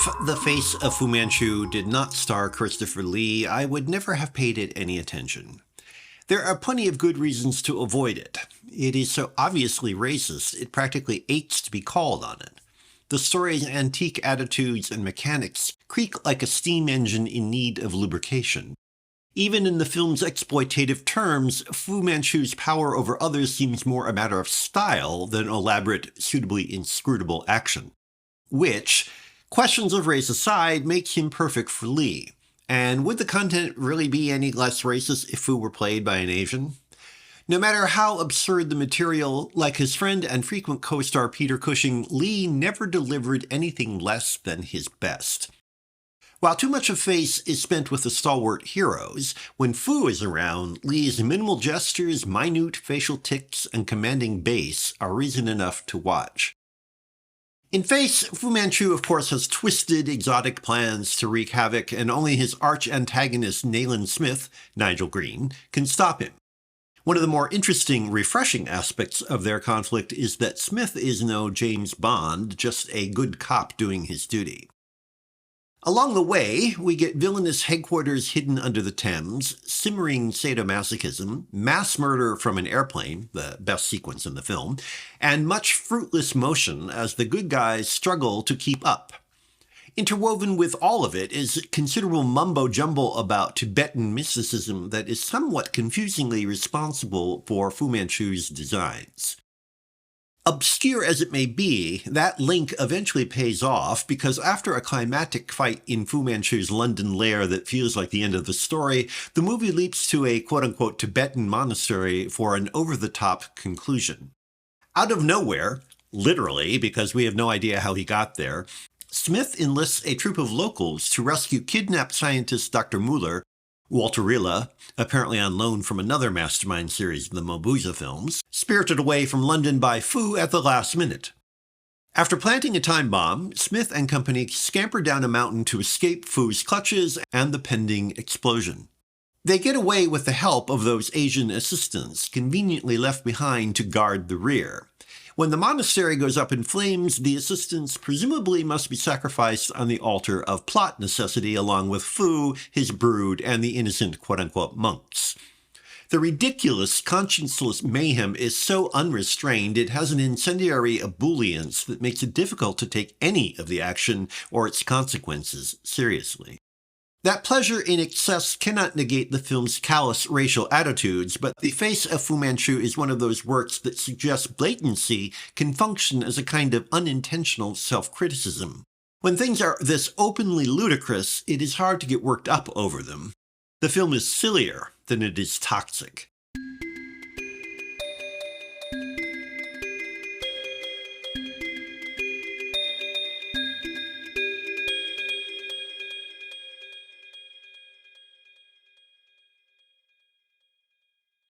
If The Face of Fu Manchu did not star Christopher Lee, I would never have paid it any attention. There are plenty of good reasons to avoid it. It is so obviously racist, it practically aches to be called on it. The story's antique attitudes and mechanics creak like a steam engine in need of lubrication. Even in the film's exploitative terms, Fu Manchu's power over others seems more a matter of style than elaborate, suitably inscrutable action. Which, questions of race aside, makes him perfect for Lee. And would the content really be any less racist if Fu were played by an Asian? No matter how absurd the material, like his friend and frequent co-star Peter Cushing, Lee never delivered anything less than his best. While too much of Face is spent with the stalwart heroes, when Fu is around, Lee's minimal gestures, minute facial tics, and commanding bass are reason enough to watch. In Face, Fu Manchu, of course, has twisted, exotic plans to wreak havoc, and only his arch-antagonist Nayland Smith, Nigel Green, can stop him. One of the more interesting, refreshing aspects of their conflict is that Smith is no James Bond, just a good cop doing his duty. Along the way, we get villainous headquarters hidden under the Thames, simmering sadomasochism, mass murder from an airplane, the best sequence in the film, and much fruitless motion as the good guys struggle to keep up. Interwoven with all of it is considerable mumbo-jumbo about Tibetan mysticism that is somewhat confusingly responsible for Fu Manchu's designs. Obscure as it may be, that link eventually pays off because after a climactic fight in Fu Manchu's London lair that feels like the end of the story, the movie leaps to a quote-unquote Tibetan monastery for an over-the-top conclusion. Out of nowhere, literally because we have no idea how he got there, Smith enlists a troop of locals to rescue kidnapped scientist Dr. Muller, Walter Rilla, apparently on loan from another Mastermind series of the Mobuza films, spirited away from London by Fu at the last minute. After planting a time bomb, Smith and company scamper down a mountain to escape Fu's clutches and the pending explosion. They get away with the help of those Asian assistants, conveniently left behind to guard the rear. When the monastery goes up in flames, the assistants presumably must be sacrificed on the altar of plot necessity along with Fu, his brood, and the innocent quote-unquote monks. The ridiculous, conscienceless mayhem is so unrestrained it has an incendiary ebullience that makes it difficult to take any of the action or its consequences seriously. That pleasure in excess cannot negate the film's callous racial attitudes, but The Face of Fu Manchu is one of those works that suggests blatancy can function as a kind of unintentional self-criticism. When things are this openly ludicrous, it is hard to get worked up over them. The film is sillier than it is toxic.